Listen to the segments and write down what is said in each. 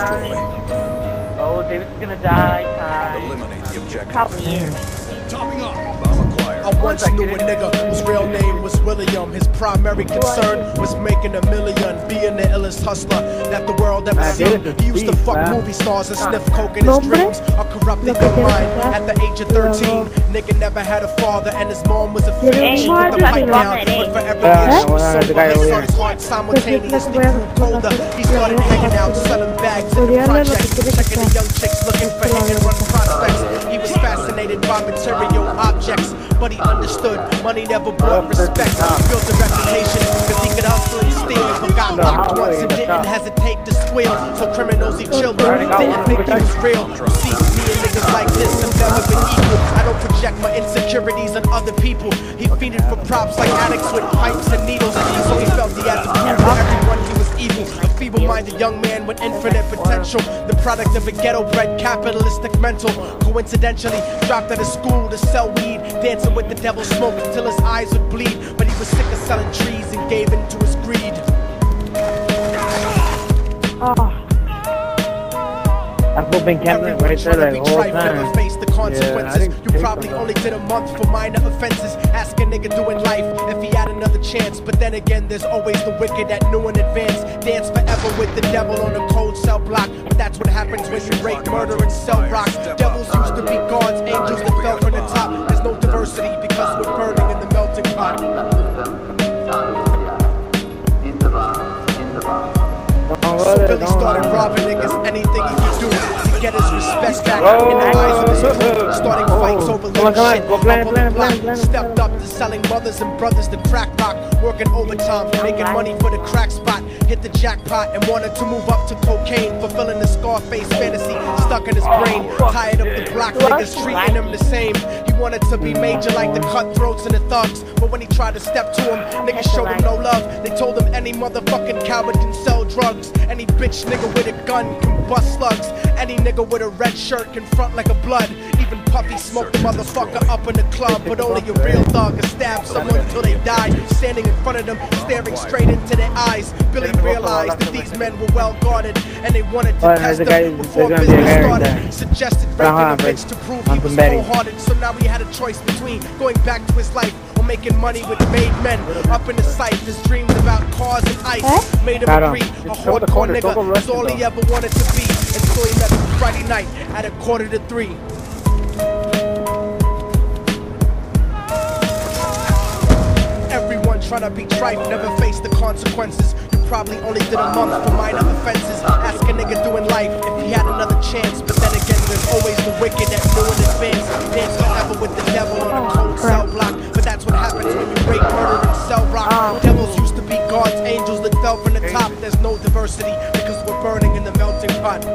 Oh, David's gonna die. Eliminate the objective. Topping off. Bomb acquired. I once knew a nigga whose real name was William. His primary concern was making $1 million, being the illest hustler that the world ever seen. He used to fuck movie stars and sniff coke in his dreams. A corrupted good mind at the age of 13. Nigga never had a father and his mom was a fiend. She put the pipe down, but for every year she was sober. His son's heart simultaneously grew colder. He started hanging out, selling bags in the projects, checking the young chicks looking for hit and run prospects. He was fascinated by material objects, but he understood money never brought respect. He built a reputation because he could hustle and steal, but got locked once and didn't hesitate to squeal. So criminals he chilled with didn't think he was real. See, me and niggas like this have never been equal. I don't project my insecurities on other people. He feeded for props like addicts with pipes and needles, so he felt he had to prove to everyone he was evil. A feeble-minded young man with infinite potential, the product of a ghetto-bred capitalistic mental. Coincidentally, dropped out of school to sell weed, dancing with the devil smoke until his eyes would bleed. But he was sick of selling trees and gave in to his greed. I've been camping right there the whole time. Face the consequences. You probably only did a month for minor offenses. Ask a nigga doing life if he had another chance. But then again, there's always the wicked that knew in advance. Dance forever with the devil on a cold cell block. But that's what happens when you rape, murder, and sell rock. Devils used to be gods, angels that fell from the top. There's no diversity because we're burning in the melting pot. So Billy started robbing niggas, anything he could do to get his respect back in the eyes of his crew. Starting fights over little shit up on the block. Stepped up to selling mothers and brothers to crack rock. Working overtime, making money for the crack spot. Hit the jackpot and wanted to move up to cocaine. Fulfilling the Scarface fantasy stuck in his brain. Tired of the black niggas treating him the same. He wanted to be major like the cutthroats and the thugs. But when he tried to step to him, niggas showed him no love. They told him any motherfucking coward can sell drugs. Any bitch nigga with a gun can bust slugs. Any nigga with a red shirt can front like a blood. Even Puffy smoked the motherfucker up in the club. But only a real thug can stab someone until they die. Standing in front of them, staring straight into their eyes. Billy realized that these men were well guarded, and they wanted to test him before business started. Suggested raping a bitch to prove he was cold-hearted. So now he had a choice between going back to his life or making money with made men. Up in the sight, his dreams about cars and ice made him agree. A hardcore nigga was all he ever wanted to be. Until he met him Friday night at 2:45. Everyone trying to be tripe, never face the consequences. You probably only did a month for minor offenses. Ask a nigga doing life if he had another chance. But then again, there's always the wicked that knew in advance. Dance forever with the devil on a cold cell block. But that's what happens when you rape, murder, and sell rock. Devils used to be gods, angels that fell from the top. There's no diversity because we're burning in the melting pot.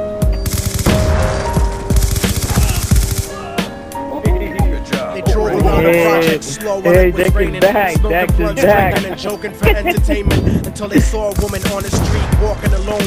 They drove around the project slow while it was raining, smoking blunts, drinking and joking for entertainment until they saw a woman on the street walking alone.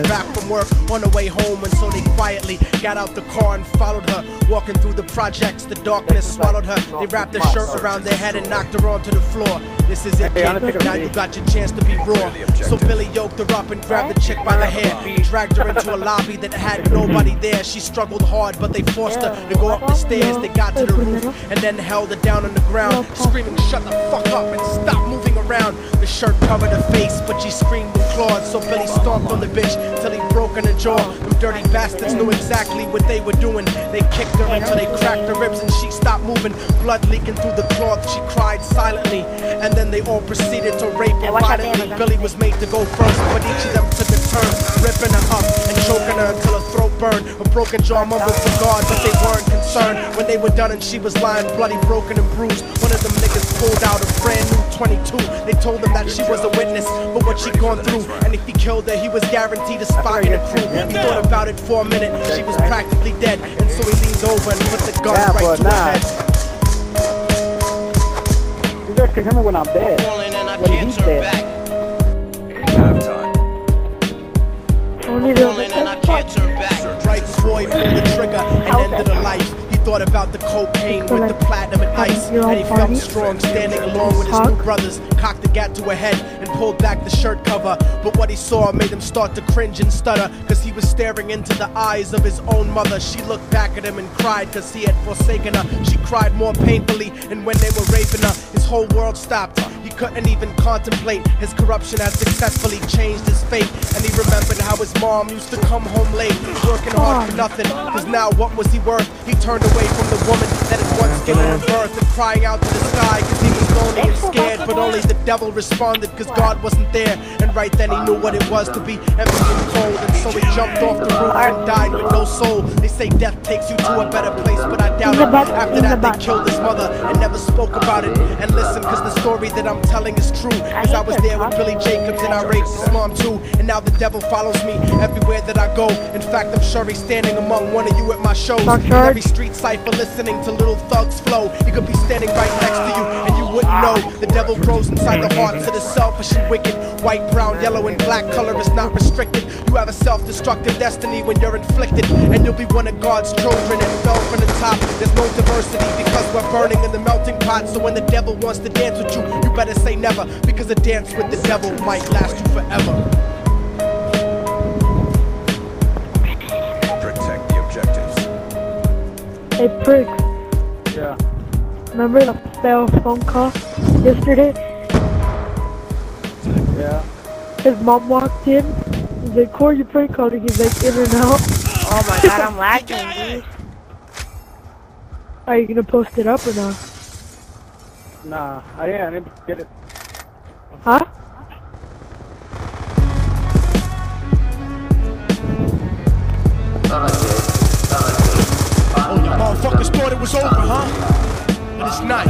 Back from work on the way home, and so they quietly got out the car and followed her. Walking through the projects, the darkness swallowed her. They wrapped their shirt around their head and knocked her onto the floor. This is it, kid. Now you got your chance to be raw. So Billy yoked her up and grabbed the chick by the hair. He dragged her into a lobby that had nobody there. She struggled hard, but they forced her to go up the stairs. They got to the roof and then held her down on the ground, screaming, "Shut the fuck up and stop moving around." The shirt covered her face, but she screamed with claws. So Billy stomped on the bitch till he broke in her jaw. Them dirty bastards knew exactly what they were doing. They kicked her until they cracked her ribs and she stopped moving. Blood leaking through the cloth, she cried silently. And then they all proceeded to rape her violently. Billy was made to go first, but each of them took a turn, ripping her up and choking her until her throat burned. Her broken jaw mumbled for God, but they weren't concerned. When they were done and she was lying bloody, broken and bruised, one of them niggas pulled out a brand new 22. They told him that she was a witness for what she'd gone through, and if he killed her, he was guaranteed a spot in the crew. He thought about it for a minute, she was practically dead, and so he leaned over and put the gun right to her head. You guys can remember when I'm dead. When he's dead. Right before he pulled the trigger and ended her life. He thought about the cocaine with the platinum and ice, and he felt strong standing alone with his two brothers. Cocked the gat to her head and pulled back the shirt cover, but what he saw made him start to cringe and stutter, cause he was staring into the eyes of his own mother. She looked back at him and cried cause he had forsaken her. She cried more painfully, and when they were raping her, his whole world stopped. He couldn't even contemplate. His corruption had successfully changed his fate, and he remembered how his mom used to come home late, working hard for nothing, cause now what was he worth? He turned away from the woman that had once given him birth, and crying out to the sky cause he was lonely and scared, but only the devil responded cause God wasn't there. And right then he knew what it was to be empty and cold, and so he jumped off the roof and died with no soul. They say death takes you to a better place, but I doubt it. After that they killed his mother and never spoke about it. And listen, cause the story that I'm telling is true, cause I was there with Billy Jacobs and I raped his mom too. And now the devil follows me everywhere that I go. In fact, I'm sure he's standing among one of you at my shows. In every street cipher listening to little thugs flow. He could be standing right next to you and you wouldn't know. The devil grows inside the hearts of the selfish and wicked. White, brown, yellow, and black color is not restricted. You have a self-destructive destiny when you're inflicted, and you'll be one of God's children and fell from the top. There's no diversity because we're burning in the melting pot. So when the devil wants to dance with you, you better say never, because a dance with the devil might last you forever. Protect the objectives. Hey, prick. Yeah. Remember the failed phone call yesterday? Yeah. His mom walked in. He's like, "Corey, you prank calling." He's like, "In and out." Oh my god, I'm lagging, dude. Are you gonna post it up or not? Nah, I didn't get it. Huh? Oh, you motherfuckers thought it was over, huh? But it's not.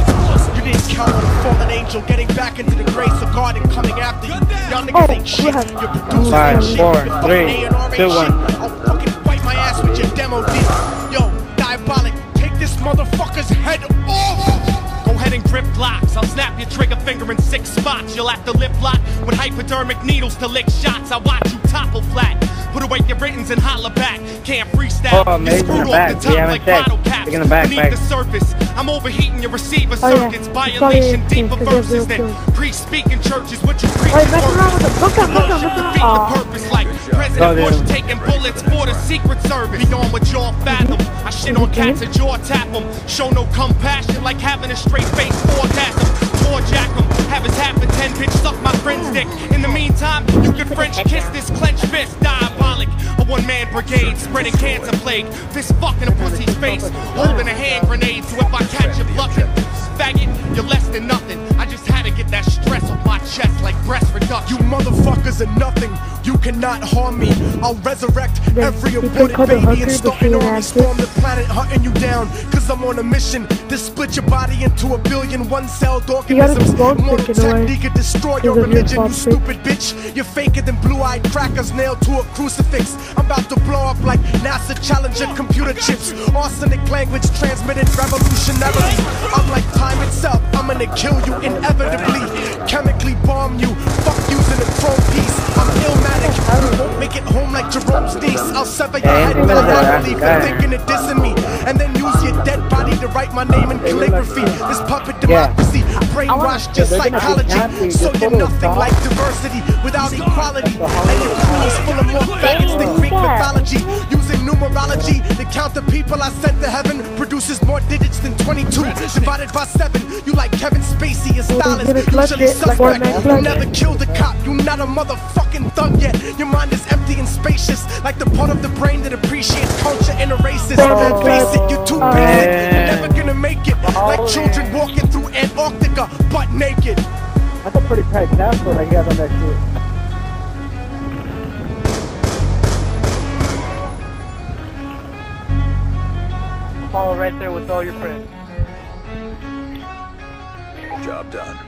You didn't count on a fallen angel getting back into the grace of God and coming after you. Y'all niggas ain't shit. Your producers Five, ain't shit. four, Your fucking three, A&R ain't two, shit. one. I'll fucking wipe my ass with your demo deal. Yo, Diabolic, take this motherfucker's head off! Go ahead and grip blocks. I'll snap your trigger finger in 6 spots. You'll have to lip lock with hypodermic needles to lick shots. I watch you topple flat. Put away your writtens and holler back. Can't freestyle. Oh, You're maybe in screwed the off back. the top We haven't like checked. bottle caps. Look in the back, Beneath the surface, I'm overheating your receiver Oh, yeah. circuits. It's Violation probably deeper 18, 'cause verses they're than real pre-speaking churches. What you preach Wait, mess around with them. Look at them, defeat the purpose like President Oh, Bush yeah. taking bullets for the Secret Service. Beyond what y'all fathom. I shit on cats and jaw tap them. Show no compassion like having a straight face orgasm. Jack them, have his half a 10 bitch suck my friend's dick. In the meantime, you can French kiss this clenched fist. Diabolic, a one-man brigade spreading cancer plague. Fist fucking a pussy's face, holding a hand grenade. So if I catch you bluffing, faggot, you're less than nothing. I just had to get that stress off my chest like breast reduction. You motherfuckers are nothing. You cannot harm me. I'll resurrect every they aborted call the baby and hooker start the an free army, actor. storm the planet, hunting you down. Cause I'm on a mission to split your body into a billion one-celled got his organisms. phone Mortal taken away technique could destroy your because of your religion, you phone stupid bitch. You're faker than blue-eyed crackers nailed to a crucifix. I'm about to blow up like NASA Challenger computer chips. Arsenic language transmitted revolutionarily. I'm like time itself. I'm gonna kill you inevitably. Chemically bomb you. Fuck using a chrome piece. I'm illmatic. You won't make it home like Jerome's niece. I'll sever your head laterally for thinking of dissing me, and then use your dead body to write my name in calligraphy. This puppet democracy brainwashed your psychology, so you're nothing like diversity without equality. And your crew is full of more faggots than Greek mythology. Using numerology to count the people I sent to heaven produces more digits than 22 divided by 7. You like Kevin Spacey, your style is usually suspect. You never killed a cop, you not a motherfucking thug yet. Your mind is empty and spacious, like the part of the brain that appreciates culture and erases. Face it, you're too basic, you're never gonna make it. Like children walking through Antarctica, butt naked. That's a pretty packed passport I got on that shit. Follow right there with all your friends. Job done.